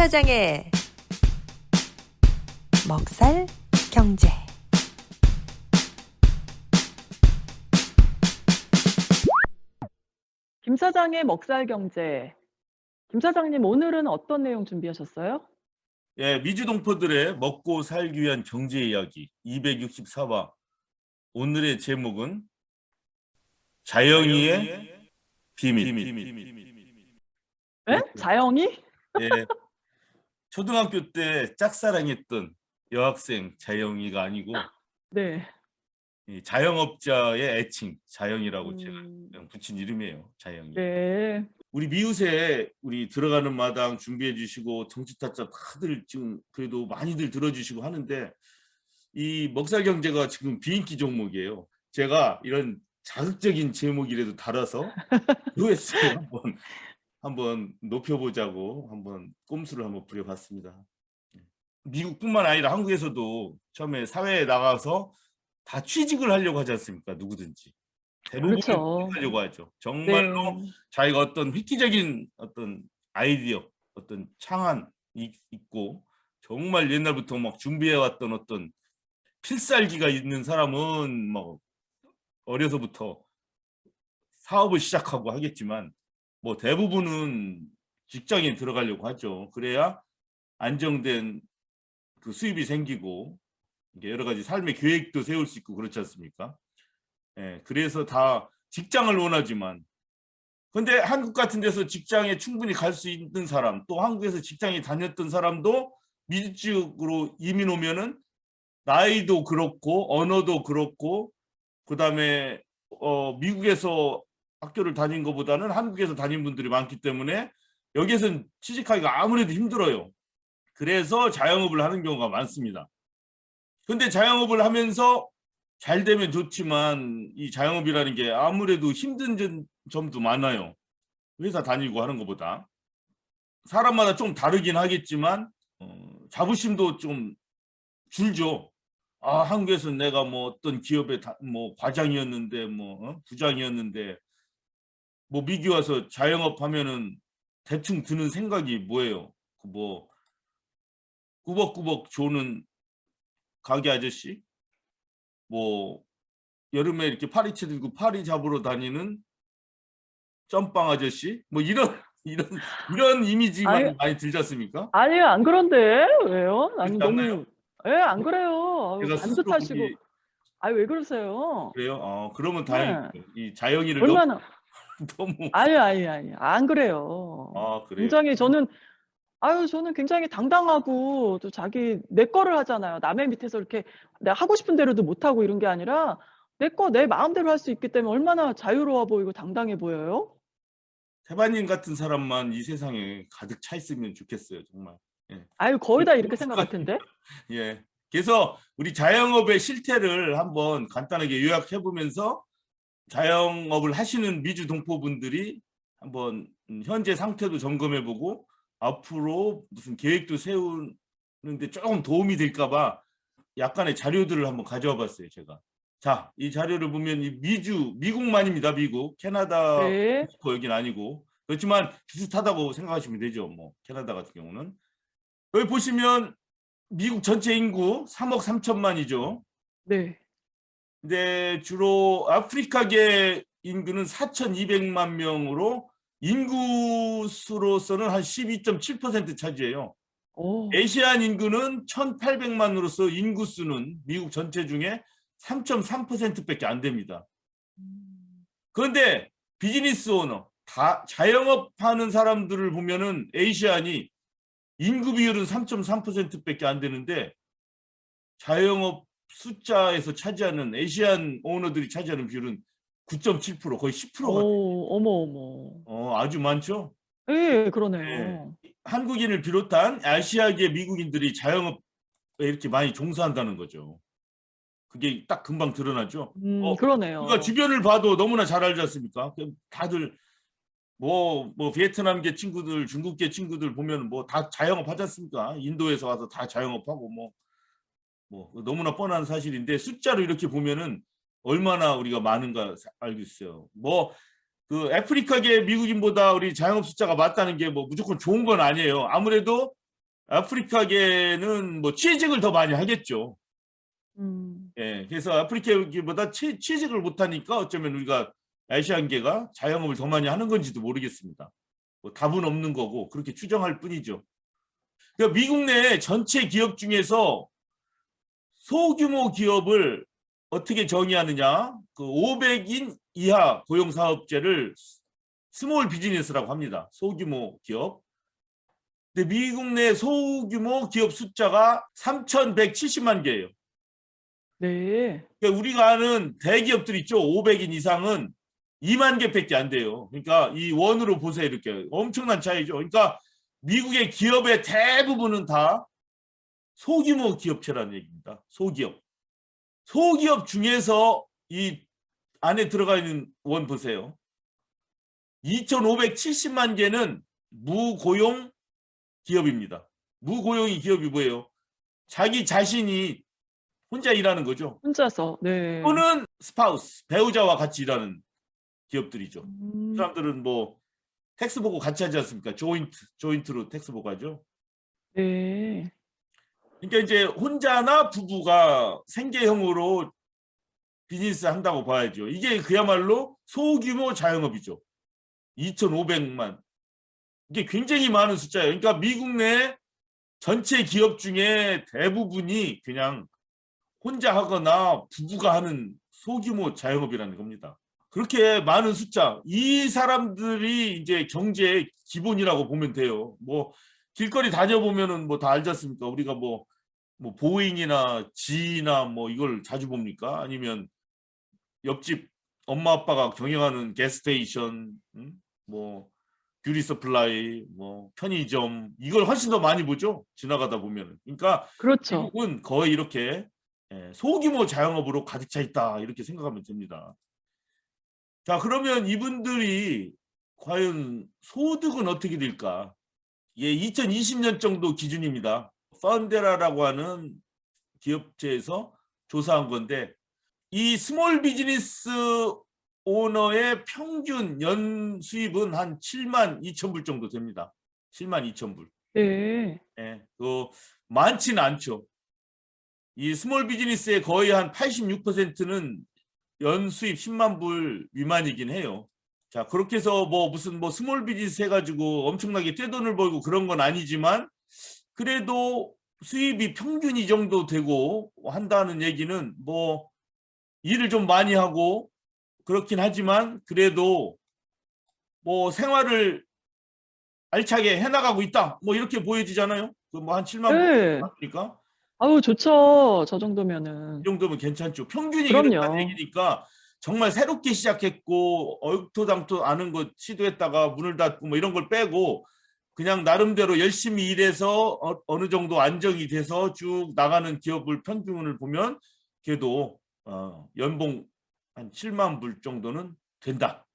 사장의 먹살 경제. 김 사장의 먹살 경제. 김 사장님, 오늘은 어떤 내용 준비하셨어요? 예, 미주 동포들의 먹고 살기 위한 경제 이야기 264화. 오늘의 제목은 자영이의 비밀. 예? 자영이? 예, 초등학교 때 짝사랑했던 여학생 자영이가 아니고 네. 이 자영업자의 애칭 자영이라고 제가 음, 그냥 붙인 이름이에요. 자영이. 네. 우리 미우새 우리 들어가는 마당 준비해 주시고 정치타짜 다들 지금 그래도 많이들 들어주시고 하는데 이 먹살 경제가 지금 비인기 종목이에요. 제가 이런 자극적인 제목이라도 달아서 조회수를 한번 높여보자고 한번 꼼수를 한번 부려봤습니다. 미국뿐만 아니라 한국에서도 처음에 사회에 나가서 다 취직을 하려고 하지 않습니까? 누구든지 대부분은 그렇죠. 취직하려고 하죠. 정말로 네. 자기가 어떤 획기적인 어떤 아이디어, 어떤 창안이 있고 정말 옛날부터 막 준비해왔던 어떤 필살기가 있는 사람은 뭐 어려서부터 사업을 시작하고 하겠지만 뭐 대부분은 직장에 들어가려고 하죠. 그래야 안정된 그 수입이 생기고 이게 여러 가지 삶의 계획도 세울 수 있고 그렇지 않습니까? 예, 그래서 다 직장을 원하지만 근데 한국 같은 데서 직장에 충분히 갈 수 있는 사람 또 한국에서 직장에 다녔던 사람도 미주 쪽으로 이민 오면은 나이도 그렇고 언어도 그렇고 그다음에 미국에서 학교를 다닌 것보다는 한국에서 다닌 분들이 많기 때문에 여기에서는 취직하기가 아무래도 힘들어요. 그래서 자영업을 하는 경우가 많습니다. 근데 자영업을 하면서 잘 되면 좋지만 이 자영업이라는 게 아무래도 힘든 점도 많아요. 회사 다니고 하는 것보다. 사람마다 좀 다르긴 하겠지만 자부심도 좀 줄죠. 아, 한국에서 내가 뭐 어떤 기업의 뭐 과장이었는데 뭐 부장이었는데 뭐 미국 와서 자영업 하면은 대충 드는 생각이 뭐예요? 그뭐 꾸벅꾸벅 조는 가게 아저씨? 뭐 여름에 이렇게 파리채 들고 파리 잡으러 다니는 점빵 아저씨? 뭐 이런 이런 아니, 이미지만 많이 들지 않습니까? 아니요, 안 그런데. 왜요? 그렇지 나는 않나요? 너무, 예, 안 그래요. 아유, 제가 스스로 반듯하시고. 보기 아유, 왜 그러세요? 그래요? 그러면 다행이에요. 네. 이 자영이를 너무 얼마나, 너무 아니, 안 그래요. 그래요? 굉장히 저는 굉장히 당당하고 또 자기 내 거를 하잖아요. 남의 밑에서 이렇게 내가 하고 싶은 대로도 못하고 이런 게 아니라 내 마음대로 할 수 있기 때문에 얼마나 자유로워 보이고 당당해 보여요? 태반님 같은 사람만 이 세상에 가득 차 있으면 좋겠어요, 정말. 예. 아유, 거의 다 이렇게 생각할 텐데. 예. 그래서 우리 자영업의 실태를 한번 간단하게 요약해 보면서 자영업을 하시는 미주 동포분들이 한번 현재 상태도 점검해 보고 앞으로 무슨 계획도 세우는데 조금 도움이 될까 봐 약간의 자료들을 한번 가져와 봤어요, 제가. 자, 이 자료를 보면 이 미국만입니다. 미국. 캐나다 네. 여긴 아니고. 그렇지만 비슷하다고 생각하시면 되죠. 뭐 캐나다 같은 경우는. 여기 보시면 미국 전체 인구 3억 3천만이죠. 네. 근데 주로 아프리카계 인구는 4,200만 명으로 인구수로서는 한 12.7% 차지해요. 오. 아시안 인구는 1,800만으로서 인구수는 미국 전체 중에 3.3%밖에 안 됩니다. 그런데 비즈니스 오너, 다 자영업하는 사람들을 보면은 아시안이 인구 비율은 3.3%밖에 안 되는데 자영업 숫자에서 차지하는 아시안 오너들이 차지하는 비율은 9.7% 거의 10%가 오, 어머. 아주 많죠. 예, 예. 그러네요. 한국인을 비롯한 아시아계 미국인들이 자영업에 이렇게 많이 종사한다는 거죠. 그게 딱 금방 드러나죠. 우리가 그러네요. 주변을 봐도 너무나 잘 알지 않습니까? 다들 뭐 베트남계 친구들, 중국계 친구들 보면 뭐 다 자영업 하지 않습니까? 인도에서 와서 다 자영업하고 뭐 너무나 뻔한 사실인데 숫자로 이렇게 보면은 얼마나 우리가 많은가 알고 있어요. 뭐 그 아프리카계 미국인보다 우리 자영업 숫자가 많다는 게 뭐 무조건 좋은 건 아니에요. 아무래도 아프리카계는 뭐 취직을 더 많이 하겠죠. 음. 예, 그래서 아프리카계보다 취직을 못하니까 어쩌면 우리가 아시안계가 자영업을 더 많이 하는 건지도 모르겠습니다. 뭐 답은 없는 거고 그렇게 추정할 뿐이죠. 그러니까 미국 내 전체 기업 중에서 소규모 기업을 어떻게 정의하느냐? 그 500인 이하 고용사업체를 스몰 비즈니스라고 합니다. 소규모 기업. 근데 미국 내 소규모 기업 숫자가 3,170만 개예요. 네. 그러니까 우리가 아는 대기업들 있죠. 500인 이상은 2만 개밖에 안 돼요. 그러니까 이 원으로 보세요. 이렇게 엄청난 차이죠. 그러니까 미국의 기업의 대부분은 다 소규모 기업체라는 얘기입니다. 소기업. 소기업 중에서 이 안에 들어가 있는 원 보세요. 2,570만 개는 무고용 기업입니다. 무고용이 기업이 뭐예요? 자기 자신이 혼자 일하는 거죠. 혼자서. 네. 또는 스파우스, 배우자와 같이 일하는 기업들이죠. 음. 사람들은 뭐 텍스 보고 같이 하지 않습니까? 조인트로 텍스 보고 하죠. 네. 그러니까 이제 혼자나 부부가 생계형으로 비즈니스 한다고 봐야죠. 이게 그야말로 소규모 자영업이죠. 2,500만. 이게 굉장히 많은 숫자예요. 그러니까 미국 내 전체 기업 중에 대부분이 그냥 혼자 하거나 부부가 하는 소규모 자영업이라는 겁니다. 그렇게 많은 숫자, 이 사람들이 이제 경제의 기본이라고 보면 돼요. 뭐 길거리 다녀보면은 뭐 다 알지 않습니까? 우리가 뭐 보잉이나 지나 뭐 이걸 자주 봅니까? 아니면 옆집 엄마 아빠가 경영하는 게스테이션, 뭐 뷰티 서플라이, 뭐 편의점 이걸 훨씬 더 많이 보죠. 지나가다 보면은. 그러니까 그렇죠. 미국은 거의 이렇게 소규모 자영업으로 가득 차 있다 이렇게 생각하면 됩니다. 자, 그러면 이분들이 과연 소득은 어떻게 될까? 예, 2020년 정도 기준입니다. 펀데라라고 하는 기업체에서 조사한 건데 이 스몰 비즈니스 오너의 평균 연 수입은 한 7만 2천 불 정도 됩니다. 7만 2천 불. 네. 예, 많지는 않죠. 이 스몰 비즈니스의 거의 한 86%는 연 수입 10만 불 미만이긴 해요. 자, 그렇게 해서 뭐 무슨 뭐 스몰 비즈니스 해가지고 엄청나게 떼돈을 벌고 그런 건 아니지만 그래도 수입이 평균 이 정도 되고 한다는 얘기는 뭐 일을 좀 많이 하고 그렇긴 하지만 그래도 뭐 생활을 알차게 해나가고 있다. 뭐 이렇게 보여지잖아요. 그 뭐 한 7만 네. 불이니까 아우 좋죠. 저 이 정도면은. 정도면 괜찮죠. 평균이 그렇다는 그럼요. 얘기니까 정말 새롭게 시작했고 얼토당토 아는 거 시도했다가 문을 닫고 뭐 이런 걸 빼고 그냥 나름대로 열심히 일해서 어느 정도 안정이 돼서 쭉 나가는 기업을 평균을 보면 그래도 연봉 한 7만 불 정도는 된다.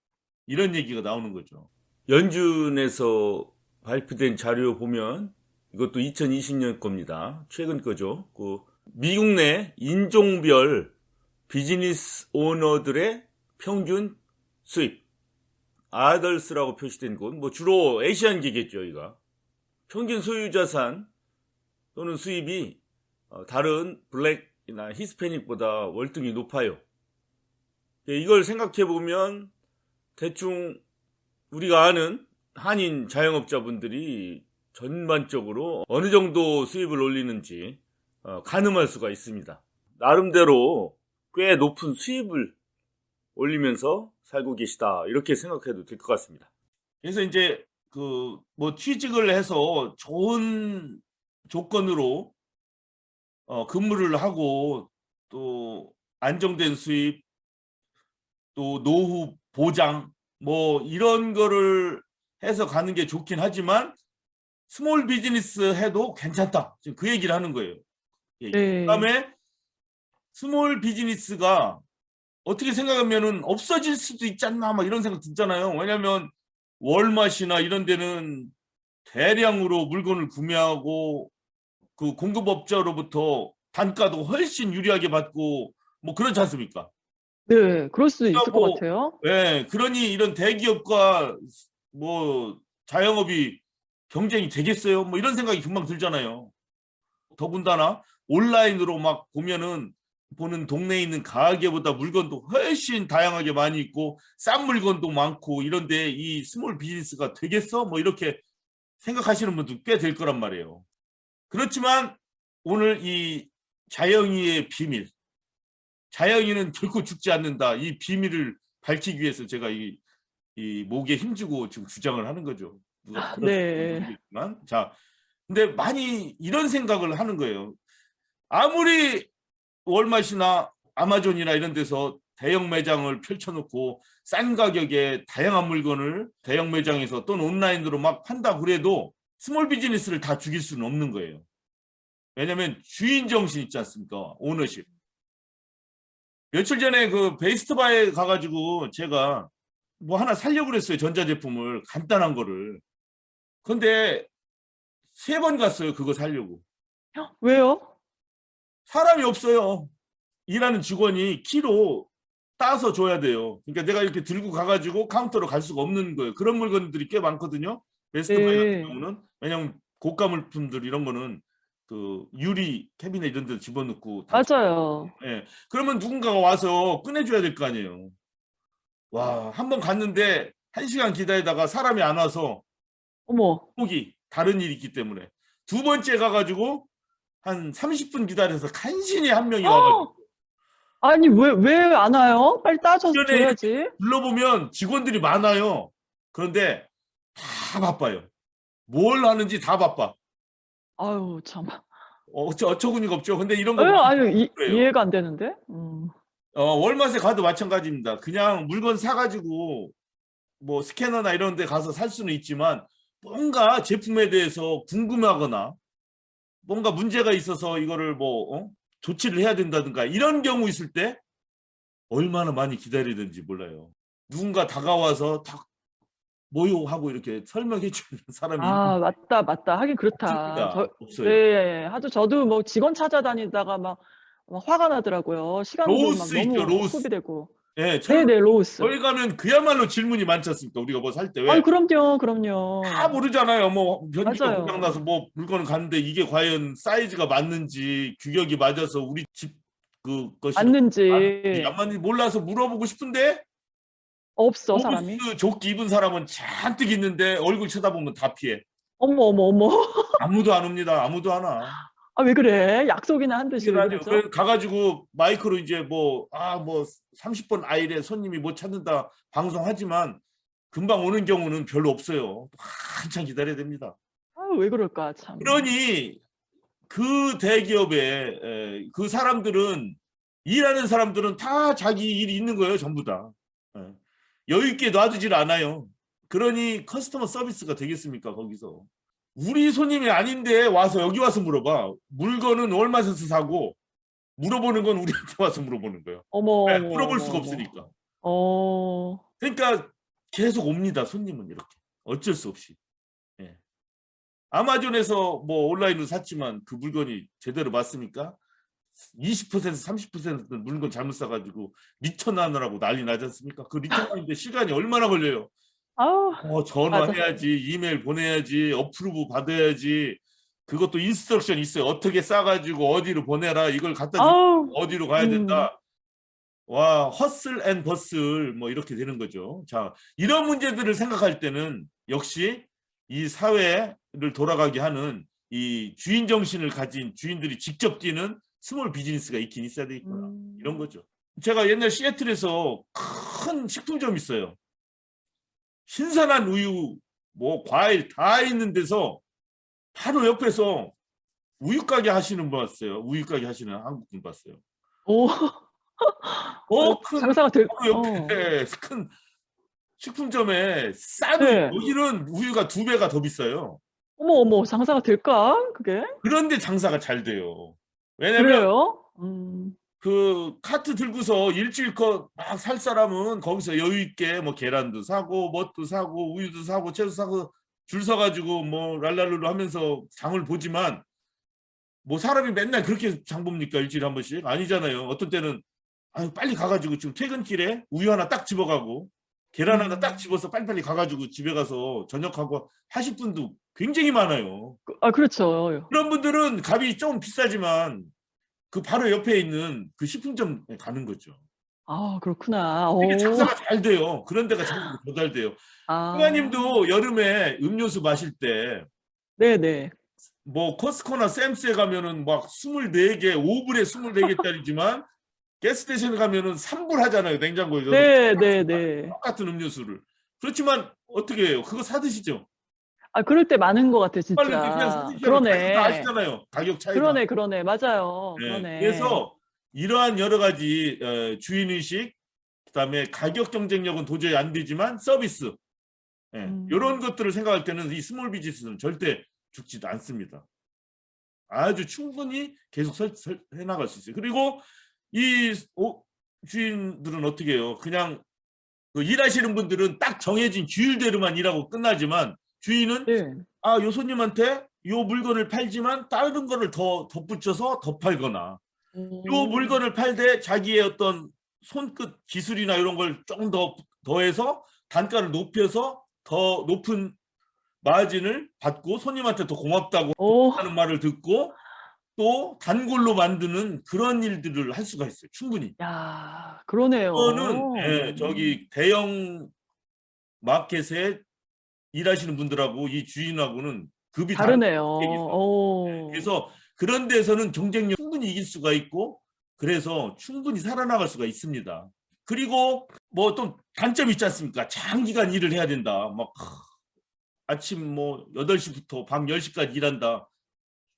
이런 얘기가 나오는 거죠. 연준에서 발표된 자료 보면 이것도 2020년 겁니다. 최근 거죠. 그 미국 내 인종별 비즈니스 오너들의 평균 수입, 아덜스라고 표시된 곳, 뭐 주로 아시안계겠죠, 이가. 평균 소유 자산 또는 수입이 다른 블랙이나 히스패닉보다 월등히 높아요. 이걸 생각해 보면 대충 우리가 아는 한인 자영업자분들이 전반적으로 어느 정도 수입을 올리는지 가늠할 수가 있습니다. 나름대로 꽤 높은 수입을 올리면서 살고 계시다 이렇게 생각해도 될 것 같습니다. 그래서 이제 뭐 취직을 해서 좋은 조건으로 근무를 하고 또 안정된 수입 또 노후 보장 뭐 이런 거를 해서 가는 게 좋긴 하지만 스몰 비즈니스 해도 괜찮다. 지금 그 얘기를 하는 거예요. 네. 그다음에 스몰 비즈니스가 어떻게 생각하면은 없어질 수도 있지 않나 막 이런 생각 듣잖아요. 왜냐하면 월마트나 이런 데는 대량으로 물건을 구매하고 그 공급업자로부터 단가도 훨씬 유리하게 받고 뭐 그렇지 않습니까? 네. 그럴 수도 그러니까 있을 것 뭐 같아요. 그러니 이런 대기업과 뭐 자영업이 경쟁이 되겠어요? 뭐 이런 생각이 금방 들잖아요. 더군다나 온라인으로 막 보는 동네에 있는 가게보다 물건도 훨씬 다양하게 많이 있고 싼 물건도 많고 이런데 이 스몰 비즈니스가 되겠어? 뭐 이렇게 생각하시는 분도 꽤 될 거란 말이에요. 그렇지만 오늘 이 자영이의 비밀, 자영이는 결코 죽지 않는다. 이 비밀을 밝히기 위해서 제가 이 목에 힘주고 지금 주장을 하는 거죠. 누가 네. 모르겠지만. 자, 근데 많이 이런 생각을 하는 거예요. 아무리 월마트나 아마존이나 이런 데서 대형 매장을 펼쳐놓고 싼 가격에 다양한 물건을 대형 매장에서 또는 온라인으로 막 판다 그래도 스몰 비즈니스를 다 죽일 수는 없는 거예요. 왜냐하면 주인 정신 있지 않습니까? 오너십. 며칠 전에 그 베스트바에 가가지고 제가 뭐 하나 사려고 그랬어요. 전자제품을 간단한 거를. 근데 3번 갔어요. 그거 사려고. 왜요? 사람이 없어요. 일하는 직원이 키로 따서 줘야 돼요. 그러니까 내가 이렇게 들고 가가지고 카운터로 갈 수가 없는 거예요. 그런 물건들이 꽤 많거든요. 베스트바이 같은 네. 경우는. 왜냐면 고가 물품들 이런 거는 그 유리 캐비넷 이런 데 집어넣고 다 맞아요. 예. 그러면 누군가가 와서 꺼내줘야 될 거 아니에요. 와, 한 번 갔는데 1시간 기다리다가 사람이 안 와서 어머. 포기. 다른 일이 있기 때문에. 2번째 가가지고 한 30분 기다려서 간신히 한 명이 와가지고. 아니 왜 안 와요? 빨리 따져서 주변에 줘야지. 불러보면 직원들이 많아요. 그런데 다 바빠요. 뭘 하는지 다 바빠. 아유 참. 어처구니가 없죠. 근데 이런 거 아유 그래요. 이해가 안 되는데. 월마트에 가도 마찬가지입니다. 그냥 물건 사가지고 뭐 스캐너나 이런 데 가서 살 수는 있지만 뭔가 제품에 대해서 궁금하거나 뭔가 문제가 있어서 이거를 조치를 해야 된다든가 이런 경우 있을 때 얼마나 많이 기다려야 되는지 몰라요. 누군가 다가와서 딱 뭐요 하고 이렇게 설명해 주는 사람이 아 맞다. 하긴 그렇다. 없어요. 네. 저도 뭐 직원 찾아다니다가 막 화가 나더라고요. 시간도 막 로우스 있죠, 너무 로우스. 소비되고. 예, 네네 로우스. 저희 가면 그야말로 질문이 많지 않습니까? 우리가 뭐 살 때 왜? 아유 그럼요. 다 모르잖아요. 뭐 변기가 맞아요. 고장나서 뭐 물건을 갔는데 이게 과연 사이즈가 맞는지 규격이 맞아서 우리 집 그것이 맞는지 안 맞는지 몰라서 물어보고 싶은데 없어 사람이. 로우스 조끼 입은 사람은 잔뜩 있는데 얼굴 쳐다보면 다 피해. 어머. 아무도 안 옵니다. 아무도 안 와. 아 왜 그래? 약속이나 한 듯이 왜 그러죠? 그래서 가가지고 마이크로 이제 30번 아이래 손님이 못 찾는다 방송하지만 금방 오는 경우는 별로 없어요. 한참 기다려야 됩니다. 아유 왜 그럴까 참. 그러니 그 대기업에 그 사람들은 일하는 사람들은 다 자기 일이 있는 거예요. 전부 다. 여유 있게 놔두질 않아요. 그러니 커스터머 서비스가 되겠습니까? 거기서. 우리 손님이 아닌데 와서 여기 와서 물어봐. 물건은 월마트에서 사고 물어보는 건 우리한테 와서 물어보는 거예요. 어머. 네, 물어볼 수가 없으니까. 그러니까 계속 옵니다. 손님은 이렇게. 어쩔 수 없이. 예. 아마존에서 뭐 온라인으로 샀지만 그 물건이 제대로 맞습니까? 20% 30% 물건 잘못 사가지고 리턴하느라고 난리 나지 않습니까? 그 리턴하는데 시간이 얼마나 걸려요? 아우 전화해야지, 이메일 보내야지, 어프로브 받아야지. 그것도 인스트럭션 있어요. 어떻게 싸가지고 어디로 보내라. 이걸 갖다 주고 아우 어디로 가야 된다. 와, 허슬 앤 버슬 뭐 이렇게 되는 거죠. 자, 이런 문제들을 생각할 때는 역시 이 사회를 돌아가게 하는 이 주인 정신을 가진 주인들이 직접 뛰는 스몰 비즈니스가 있긴 있어야 되겠구나. 이런 거죠. 제가 옛날 시애틀에서 큰 식품점 있어요. 신선한 우유, 뭐 과일 다 있는 데서 바로 옆에서 우유 가게 하시는 분 봤어요. 우유 가게 하시는 한국 분 봤어요. 큰 장사가 될. 바로 옆에 큰 식품점에 싼 네. 여기는 우유가 2배가 더 비싸요. 어머 장사가 될까 그게? 그런데 장사가 잘 돼요. 왜냐면 그래요? 그 카트 들고서 일주일컷 막 살 사람은 거기서 여유 있게 뭐 계란도 사고 뭣도 사고 우유도 사고 채소 사고 줄 서가지고 뭐 랄랄루루 하면서 장을 보지만 뭐 사람이 맨날 그렇게 장 봅니까? 일주일에 한 번씩? 아니잖아요. 어떤 때는 빨리 가가지고 지금 퇴근길에 우유 하나 딱 집어가고 계란 하나 딱 집어서 빨리빨리 가가지고 집에 가서 저녁하고 하실 분도 굉장히 많아요. 그렇죠. 그런 분들은 값이 좀 비싸지만 그 바로 옆에 있는 그 식품점에 가는 거죠. 그렇구나. 되게 장사가 잘 돼요. 그런 데가 장사가 더 잘 돼요. 아. 회장님도 여름에 음료수 마실 때 네네. 뭐 코스코나 샘스에 가면은 막 24개, 5불에 24개짜리지만 가스스테이션에 가면은 3불 하잖아요. 냉장고에서. 네네네. 똑같은 음료수를. 그렇지만 어떻게 해요? 그거 사 드시죠. 그럴 때 많은 것 같아요, 빨리 그냥 사 진짜. 드시잖아요. 가격 다 그러네. 아시잖아요. 가격 차이가. 그러네. 맞아요. 네. 그러네. 그래서 이러한 여러 가지 주인의식, 그다음에 가격 경쟁력은 도저히 안 되지만 서비스, 이런 것들을 생각할 때는 이 스몰 비즈니스는 절대 죽지도 않습니다. 아주 충분히 계속 해나갈 수 있어요. 그리고 이 주인들은 어떻게 해요? 그냥 그 일하시는 분들은 딱 정해진 규율대로만 일하고 끝나지만 주인은 네. 요 손님한테 요 물건을 팔지만 다른 거를 더 덧붙여서 더 팔거나 요 물건을 팔 때 자기의 어떤 손끝 기술이나 이런 걸 조금 더 더해서 단가를 높여서 더 높은 마진을 받고 손님한테 더 고맙다고 하는 말을 듣고 또 단골로 만드는 그런 일들을 할 수가 있어요. 충분히. 야, 그러네요. 그거는 저기 대형 마켓에 일하시는 분들하고 이 주인하고는 급이 다르네요. 그래서 그런 데서는 경쟁력 충분히 이길 수가 있고 그래서 충분히 살아나갈 수가 있습니다. 그리고 뭐 또 단점이 있지 않습니까? 장기간 일을 해야 된다. 막 아침 뭐 8시부터 밤 10시까지 일한다.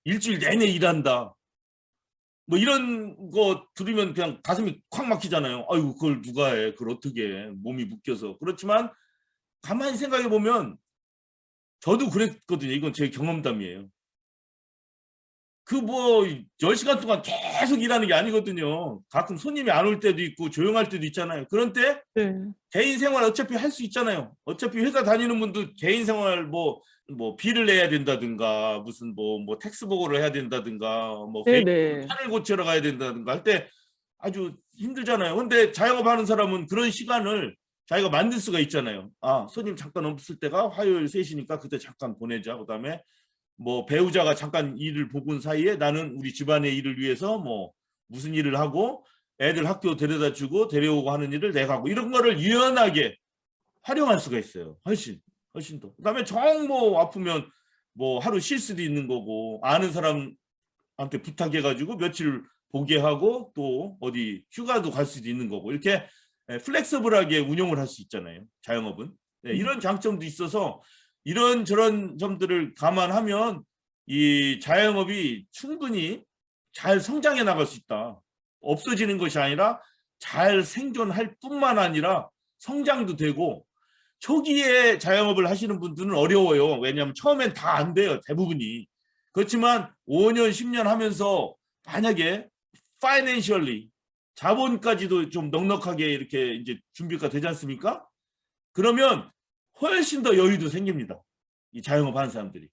일주일 내내 일한다. 뭐 이런 거 들으면 그냥 가슴이 콱 막히잖아요. 아이고 그걸 누가 해. 그걸 어떻게 해. 몸이 묶여서. 그렇지만 가만히 생각해 보면 저도 그랬거든요. 이건 제 경험담이에요. 그 뭐 10시간 동안 계속 일하는 게 아니거든요. 가끔 손님이 안 올 때도 있고 조용할 때도 있잖아요. 그런 때 네. 개인 생활 어차피 할 수 있잖아요. 어차피 회사 다니는 분도 개인 생활 뭐 비를 내야 된다든가 무슨 뭐 텍스 보고를 해야 된다든가 뭐 네네. 차를 고치러 가야 된다든가 할 때 아주 힘들잖아요. 근데 자영업 하는 사람은 그런 시간을 자기가 만들 수가 있잖아요. 손님 잠깐 없을 때가 화요일 3시니까 그때 잠깐 보내자. 그다음에 뭐 배우자가 잠깐 일을 보군 사이에 나는 우리 집안의 일을 위해서 뭐 무슨 일을 하고 애들 학교 데려다 주고 데려오고 하는 일을 내가 하고 이런 거를 유연하게 활용할 수가 있어요. 훨씬 더. 그다음에 정 뭐 아프면 뭐 하루 쉴 수도 있는 거고 아는 사람한테 부탁해가지고 며칠 보게 하고 또 어디 휴가도 갈 수도 있는 거고 이렇게 플렉서블하게 운영을 할 수 있잖아요. 자영업은. 이런 장점도 있어서 이런 저런 점들을 감안하면 이 자영업이 충분히 잘 성장해 나갈 수 있다. 없어지는 것이 아니라 잘 생존할 뿐만 아니라 성장도 되고 초기에 자영업을 하시는 분들은 어려워요. 왜냐하면 처음엔 다 안 돼요. 대부분이. 그렇지만 5년, 10년 하면서 만약에 파이낸셜리 자본까지도 좀 넉넉하게 이렇게 이제 준비가 되지 않습니까? 그러면 훨씬 더 여유도 생깁니다. 이 자영업 하는 사람들이.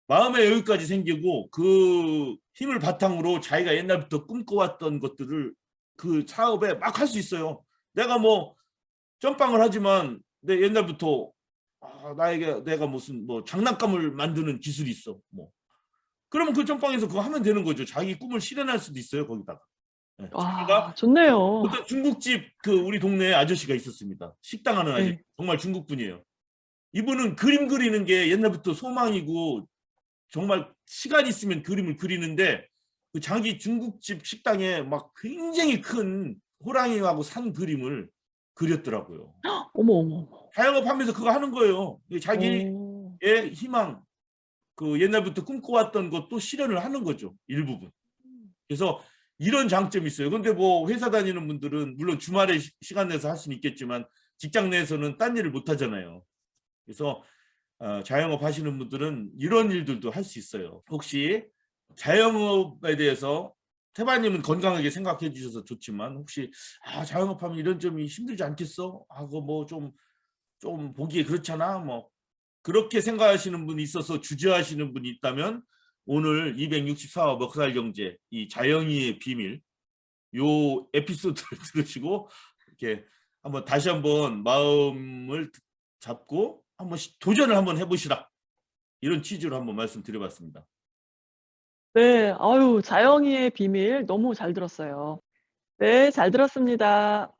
마음의 여유까지 생기고 그 힘을 바탕으로 자기가 옛날부터 꿈꿔왔던 것들을 그 사업에 막 할 수 있어요. 내가 뭐 점빵을 하지만 내 옛날부터 나에게 내가 무슨 뭐 장난감을 만드는 기술이 있어. 뭐 그러면 그 점빵에서 그거 하면 되는 거죠. 자기 꿈을 실현할 수도 있어요. 거기다가. 자기가 좋네요. 어떤 중국집 그 우리 동네에 아저씨가 있었습니다. 식당 하는 아저씨. 네. 정말 중국분이에요. 이분은 그림 그리는 게 옛날부터 소망이고 정말 시간 있으면 그림을 그리는데 그 자기 중국집 식당에 막 굉장히 큰 호랑이하고 산 그림을 그렸더라고요. 어머. 자영업하면서 그거 하는 거예요. 자기의 희망, 그 옛날부터 꿈꿔왔던 것도 실현을 하는 거죠. 일부분. 그래서 이런 장점이 있어요. 근데 뭐 회사 다니는 분들은 물론 주말에 시간 내서 할 수는 있겠지만 직장 내에서는 딴 일을 못 하잖아요. 그래서 자영업 하시는 분들은 이런 일들도 할 수 있어요. 혹시 자영업에 대해서 태바님은 건강하게 생각해 주셔서 좋지만 혹시 자영업하면 이런 점이 힘들지 않겠어? 하고 뭐 좀 보기에 그렇잖아. 뭐 그렇게 생각하시는 분이 있어서 주저하시는 분이 있다면 오늘 264화 먹살경제 이 자영이의 비밀 요 에피소드를 들으시고 이렇게 한번 다시 한번 마음을 잡고 한번 도전을 한번 해보시라. 이런 취지로 한번 말씀드려봤습니다. 네. 아유, 자영이의 비밀 너무 잘 들었어요. 네, 잘 들었습니다.